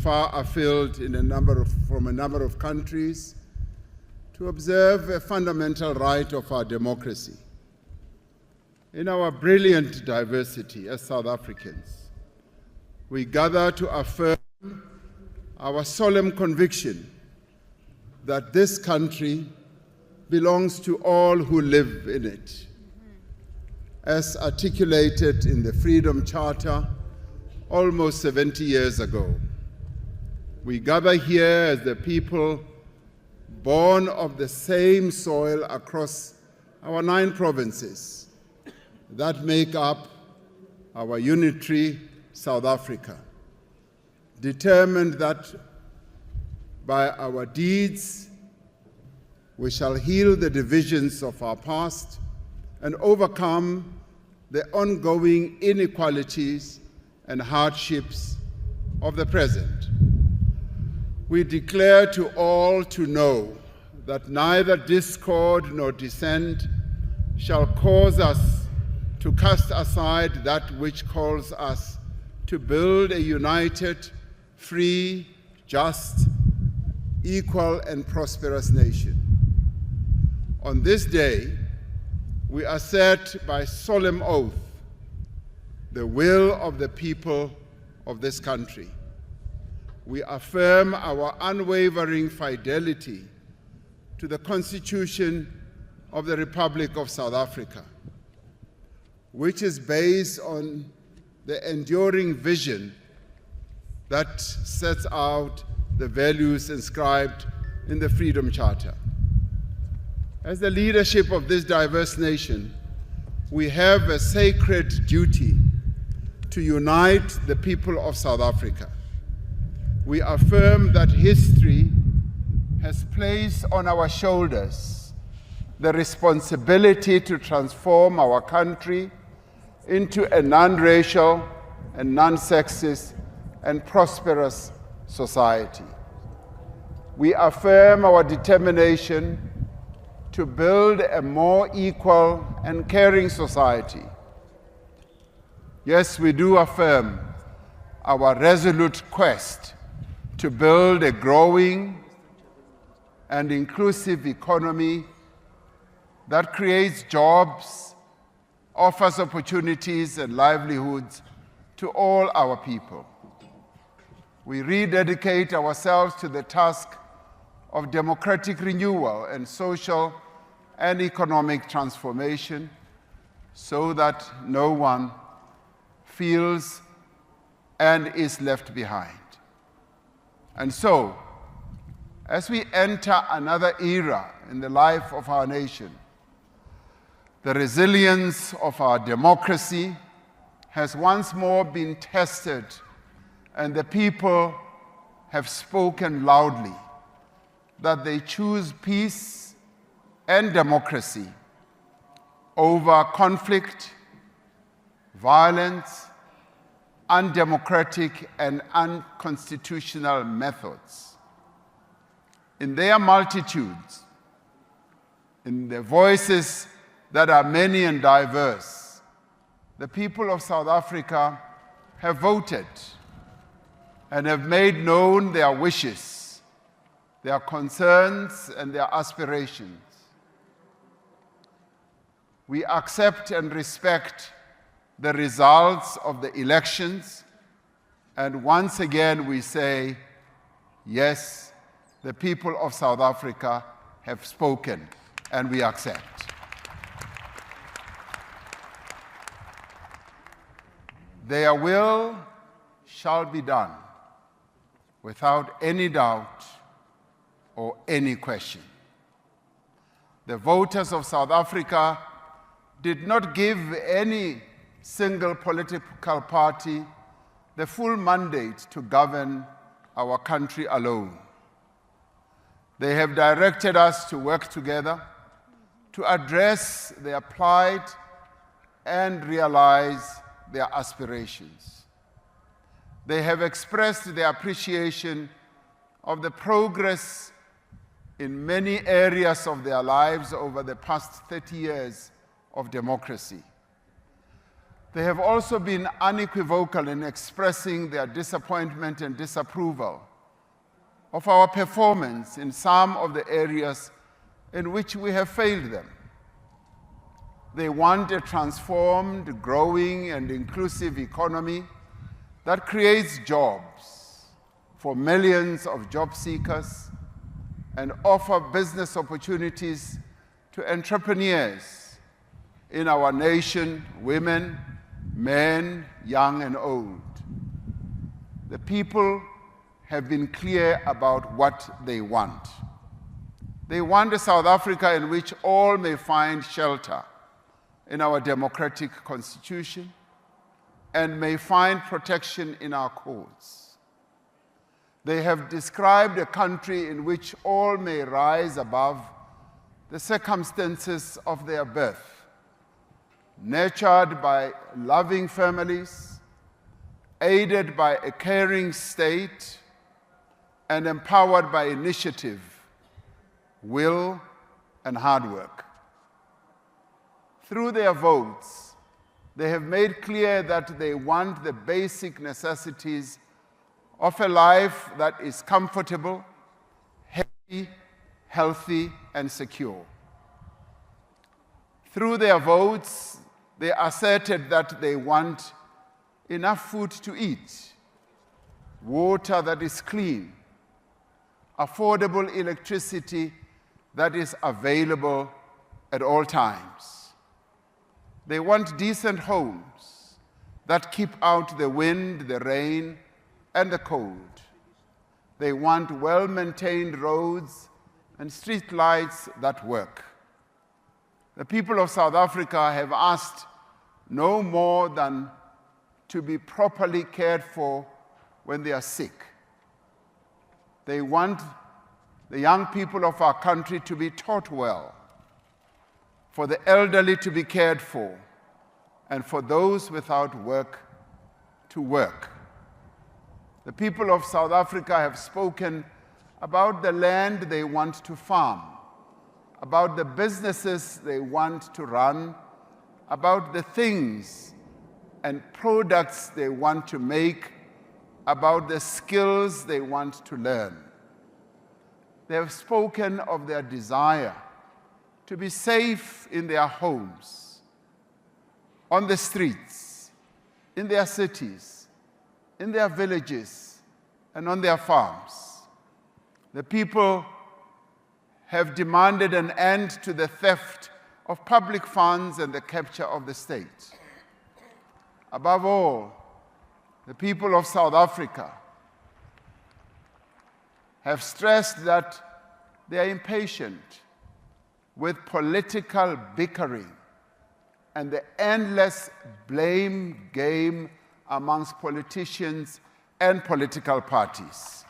far afield from a number of countries to observe a fundamental right of our democracy. In our brilliant diversity as South Africans, we gather to affirm our solemn conviction that this country belongs to all who live in it, as articulated in the Freedom Charter almost 70 years ago. We gather here as the people born of the same soil across our 9 provinces that make up our unitary South Africa, determined that by our deeds we shall heal the divisions of our past and overcome the ongoing inequalities and hardships of the present. We declare to all to know that neither discord nor dissent shall cause us to cast aside that which calls us to build a united, free, just, equal, and prosperous nation. On this day, we assert by solemn oath the will of the people of this country. We affirm our unwavering fidelity to the Constitution of the Republic of South Africa, which is based on the enduring vision that sets out the values inscribed in the Freedom Charter. As the leadership of this diverse nation, we have a sacred duty to unite the people of South Africa. We affirm that history has placed on our shoulders the responsibility to transform our country into a non-racial and non-sexist and prosperous society. We affirm our determination to build a more equal and caring society. Yes, we do affirm our resolute quest to build a growing and inclusive economy that creates jobs, offers opportunities and livelihoods to all our people. We rededicate ourselves to the task of democratic renewal and social and economic transformation so that no one feels and is left behind. And so, as we enter another era in the life of our nation, the resilience of our democracy has once more been tested, and the people have spoken loudly that they choose peace and democracy over conflict, violence, undemocratic and unconstitutional methods. In their multitudes, in their voices that are many and diverse, the people of South Africa have voted and have made known their wishes, their concerns, and their aspirations. We accept and respect the results of the elections, and once again we say, yes, the people of South Africa have spoken, and we accept. Their will shall be done without any doubt or any question. The voters of South Africa did not give any single political party the full mandate to govern our country alone. They have directed us to work together to address their plight and realize their aspirations. They have expressed their appreciation of the progress in many areas of their lives over the past 30 years of democracy. They have also been unequivocal in expressing their disappointment and disapproval of our performance in some of the areas in which we have failed them. They want a transformed, growing, and inclusive economy that creates jobs for millions of job seekers and offer business opportunities to entrepreneurs in our nation, women, men, young and old. The people have been clear about what they want. They want a South Africa in which all may find shelter in our democratic constitution and may find protection in our courts. They have described a country in which all may rise above the circumstances of their birth, nurtured by loving families, aided by a caring state, and empowered by initiative, will, and hard work. Through their votes, they have made clear that they want the basic necessities of a life that is comfortable, happy, healthy, and secure. Through their votes, they asserted that they want enough food to eat, water that is clean, affordable electricity that is available at all times. They want decent homes that keep out the wind, the rain, and the cold. They want well-maintained roads and street lights that work. The people of South Africa have asked no more than to be properly cared for when they are sick. They want the young people of our country to be taught well, for the elderly to be cared for, and for those without work to work. The people of South Africa have spoken about the land they want to farm, about the businesses they want to run, about the things and products they want to make, about the skills they want to learn. They have spoken of their desire to be safe in their homes, on the streets, in their cities, in their villages, and on their farms. The people have demanded an end to the theft of public funds and the capture of the state. Above all, the people of South Africa have stressed that they are impatient with political bickering and the endless blame game amongst politicians and political parties.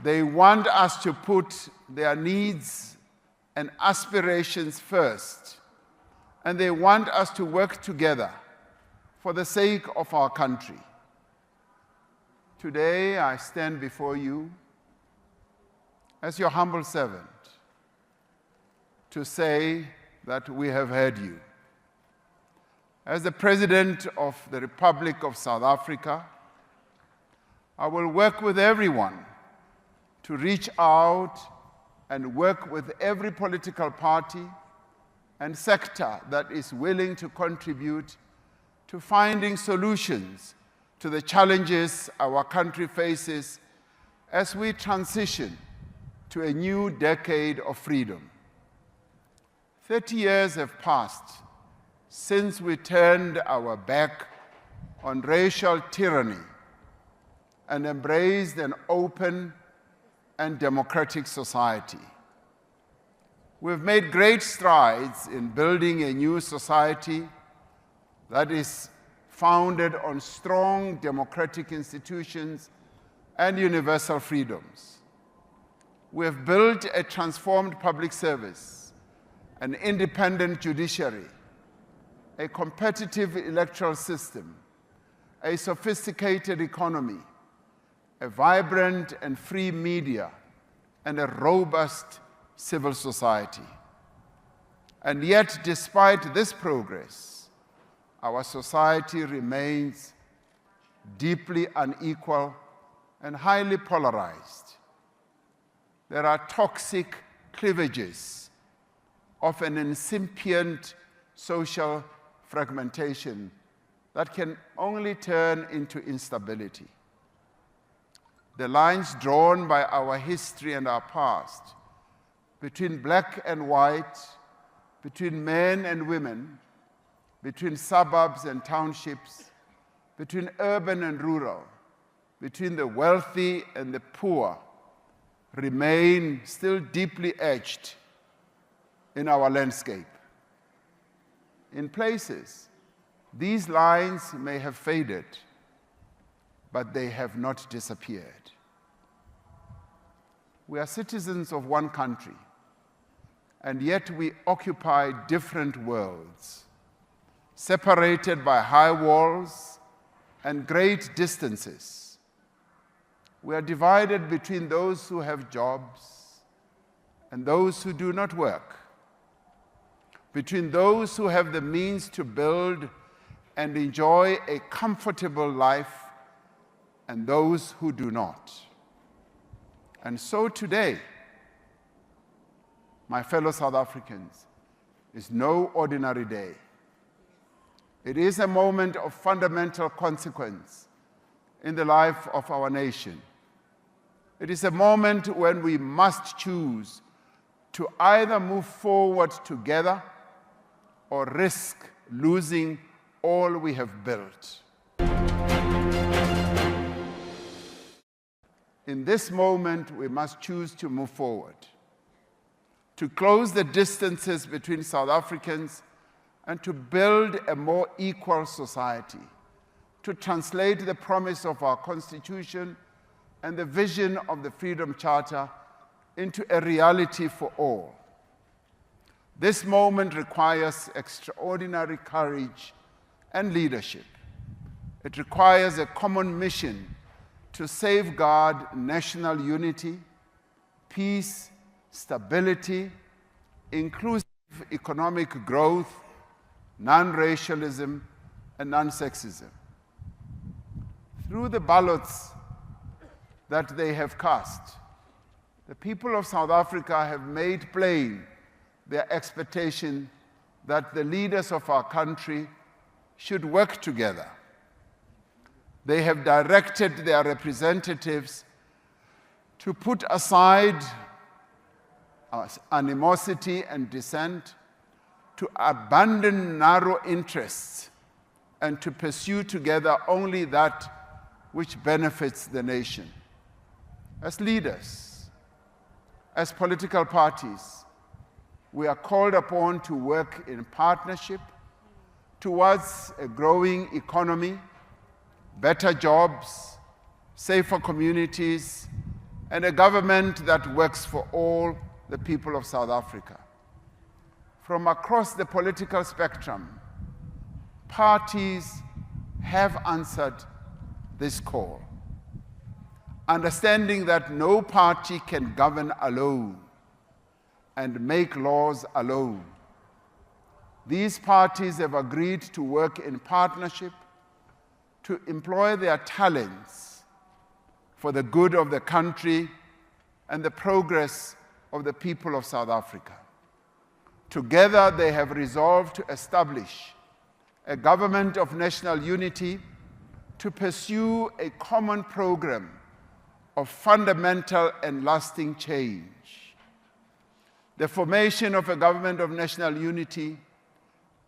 They want us to put their needs and aspirations first, and they want us to work together for the sake of our country. Today, I stand before you as your humble servant to say that we have heard you. As the President of the Republic of South Africa, I will work with everyone to reach out and work with every political party and sector that is willing to contribute to finding solutions to the challenges our country faces as we transition to a new decade of freedom. 30 years have passed since we turned our back on racial tyranny and embraced an open and democratic society. We've made great strides in building a new society that is founded on strong democratic institutions and universal freedoms. We have built a transformed public service, an independent judiciary, a competitive electoral system, a sophisticated economy, a vibrant and free media, and a robust civil society. And yet, despite this progress, our society remains deeply unequal and highly polarized. There are toxic cleavages of an incipient social fragmentation that can only turn into instability. The lines drawn by our history and our past, between black and white, between men and women, between suburbs and townships, between urban and rural, between the wealthy and the poor, remain still deeply etched in our landscape. In places, these lines may have faded, but they have not disappeared. We are citizens of one country, and yet we occupy different worlds, separated by high walls and great distances. We are divided between those who have jobs and those who do not work, between those who have the means to build and enjoy a comfortable life and those who do not. And so today, my fellow South Africans, is no ordinary day. It is a moment of fundamental consequence in the life of our nation. It is a moment when we must choose to either move forward together or risk losing all we have built. In this moment, we must choose to move forward, to close the distances between South Africans and to build a more equal society, to translate the promise of our Constitution and the vision of the Freedom Charter into a reality for all. This moment requires extraordinary courage and leadership. It requires a common mission to safeguard national unity, peace, stability, inclusive economic growth, non-racialism, and non-sexism. Through the ballots that they have cast, the people of South Africa have made plain their expectation that the leaders of our country should work together. They have directed their representatives to put aside animosity and dissent, to abandon narrow interests, and to pursue together only that which benefits the nation. As leaders, as political parties, we are called upon to work in partnership towards a growing economy, better jobs, safer communities, and a government that works for all the people of South Africa. From across the political spectrum, parties have answered this call, understanding that no party can govern alone and make laws alone. These parties have agreed to work in partnership to employ their talents for the good of the country and the progress of the people of South Africa. Together, they have resolved to establish a government of national unity to pursue a common program of fundamental and lasting change. The formation of a government of national unity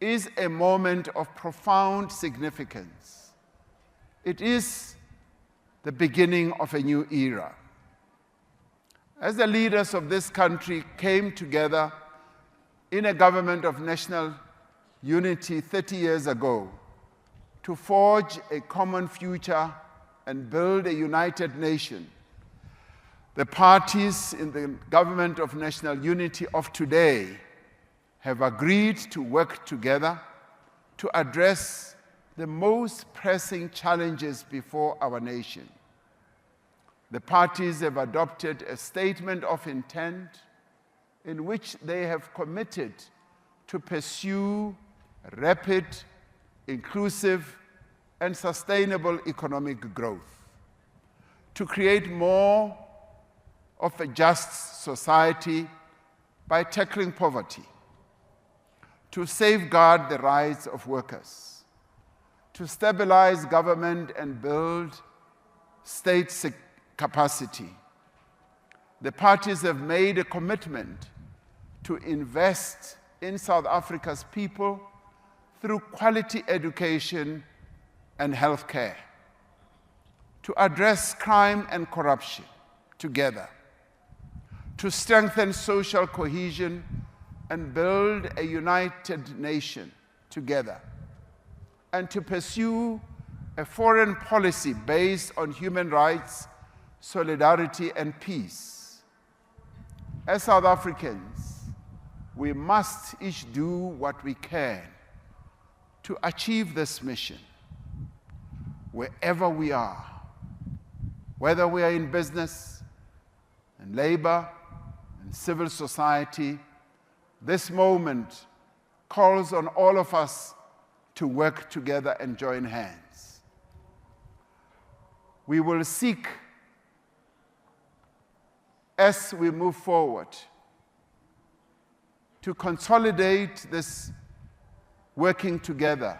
is a moment of profound significance. It is the beginning of a new era. As the leaders of this country came together in a government of national unity 30 years ago to forge a common future and build a united nation, the parties in the government of national unity of today have agreed to work together to address the most pressing challenges before our nation. The parties have adopted a statement of intent in which they have committed to pursue rapid, inclusive, and sustainable economic growth, to create more of a just society by tackling poverty, to safeguard the rights of workers, to stabilize government and build state capacity. The parties have made a commitment to invest in South Africa's people through quality education and healthcare, to address crime and corruption together, to strengthen social cohesion and build a united nation together, and to pursue a foreign policy based on human rights, solidarity, and peace. As South Africans, we must each do what we can to achieve this mission, wherever we are, whether we are in business, in labor, in civil society. This moment calls on all of us to work together and join hands. We will seek, as we move forward, to consolidate this working together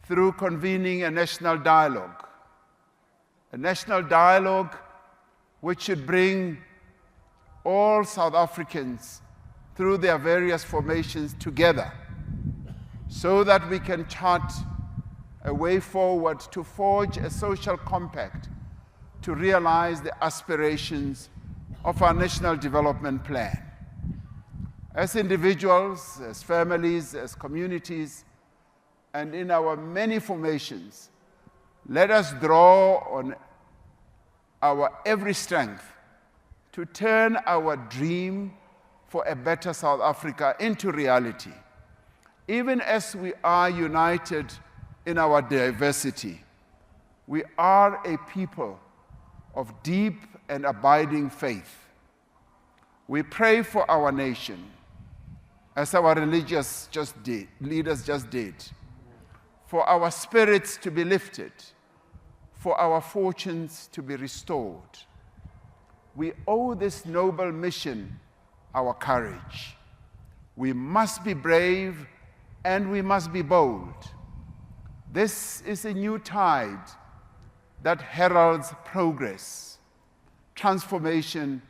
through convening a national dialogue which should bring all South Africans through their various formations together so that we can chart a way forward to forge a social compact to realize the aspirations of our National Development Plan. As individuals, as families, as communities, and in our many formations, let us draw on our every strength to turn our dream for a better South Africa into reality. Even as we are united in our diversity, we are a people of deep and abiding faith. We pray for our nation, as our religious leaders just did, for our spirits to be lifted, for our fortunes to be restored. We owe this noble mission our courage. We must be brave and we must be bold. This is a new tide that heralds progress, transformation,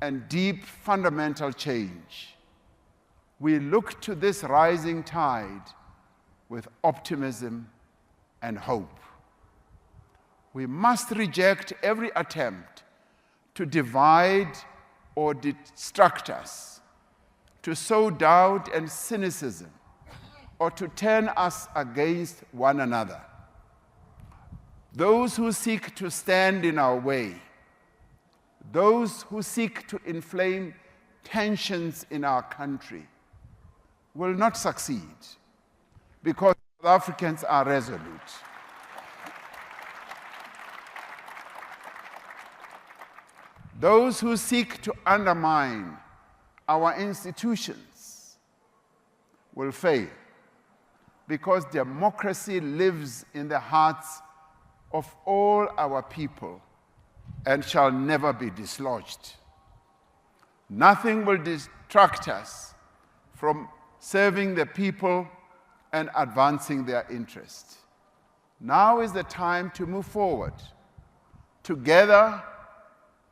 and deep fundamental change. We look to this rising tide with optimism and hope. We must reject every attempt to divide or distract us, to sow doubt and cynicism, or to turn us against one another. Those who seek to stand in our way, those who seek to inflame tensions in our country, will not succeed because South Africans are resolute. Those who seek to undermine our institutions will fail because democracy lives in the hearts of all our people and shall never be dislodged. Nothing will distract us from serving the people and advancing their interests. Now is the time to move forward. Together,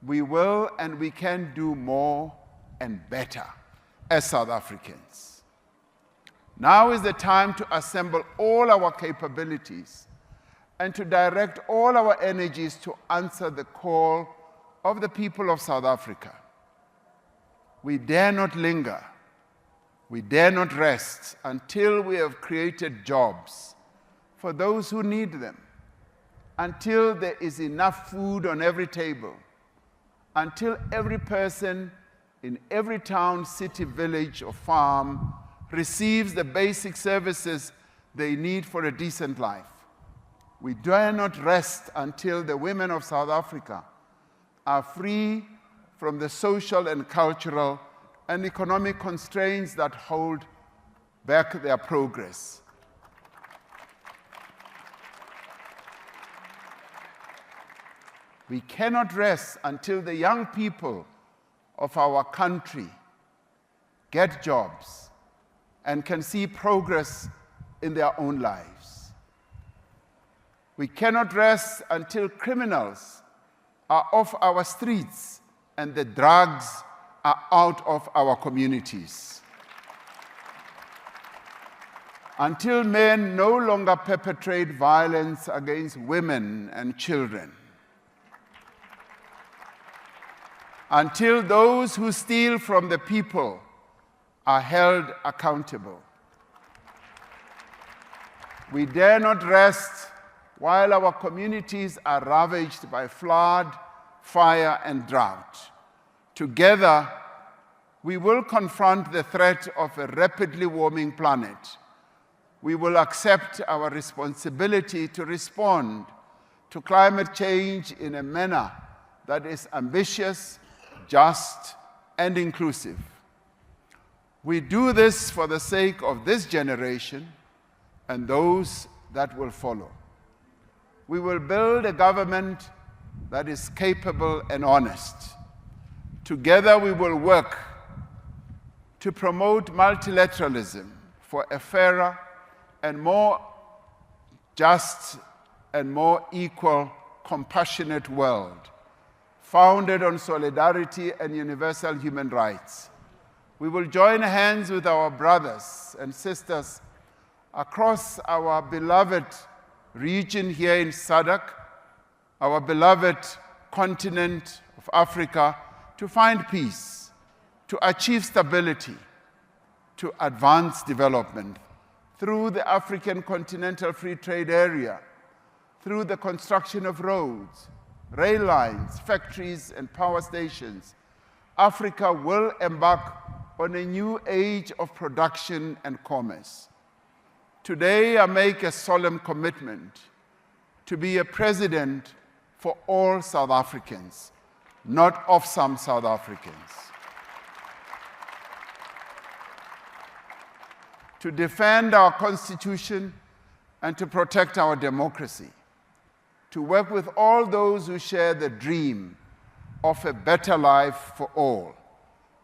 we will and we can do more and better as South Africans. Now is the time to assemble all our capabilities and to direct all our energies to answer the call of the people of South Africa. We dare not linger. We dare not rest until we have created jobs for those who need them, until there is enough food on every table, until every person in every town, city, village, or farm receives the basic services they need for a decent life. We dare not rest until the women of South Africa are free from the social and cultural and economic constraints that hold back their progress. We cannot rest until the young people of our country get jobs and can see progress in their own lives. We cannot rest until criminals are off our streets and the drugs are out of our communities. Until men no longer perpetrate violence against women and children. Until those who steal from the people are held accountable. We dare not rest while our communities are ravaged by flood, fire, and drought. Together, we will confront the threat of a rapidly warming planet. We will accept our responsibility to respond to climate change in a manner that is ambitious, just, and inclusive. We do this for the sake of this generation and those that will follow. We will build a government that is capable and honest. Together we will work to promote multilateralism for a fairer and more just and more equal, compassionate world, founded on solidarity and universal human rights. We will join hands with our brothers and sisters across our beloved region here in SADC, our beloved continent of Africa, to find peace, to achieve stability, to advance development through the African Continental Free Trade Area, through the construction of roads, rail lines, factories, and power stations. Africa will embark on a new age of production and commerce. Today, I make a solemn commitment to be a president for all South Africans, not of some South Africans. To defend our Constitution and to protect our democracy. To work with all those who share the dream of a better life for all.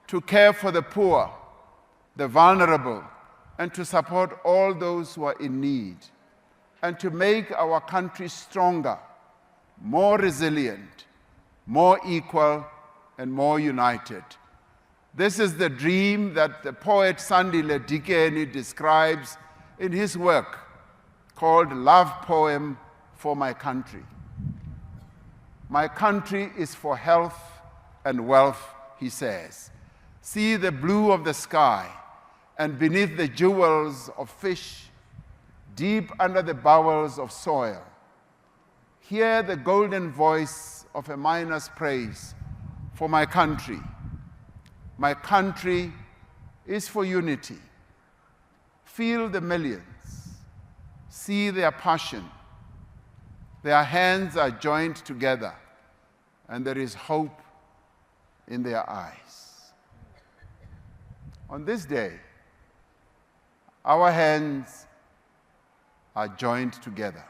To care for the poor, the vulnerable, and to support all those who are in need. And to make our country stronger, more resilient, more equal, and more united. This is the dream that the poet Sandile Dikeni describes in his work called Love Poem for My Country. My country is for health and wealth, he says. See the blue of the sky, and beneath the jewels of fish, deep under the bowels of soil. Hear the golden voice of a miner's praise for my country. My country is for unity. Feel the millions. See their passion. Their hands are joined together, and there is hope in their eyes. On this day, our hands are joined together.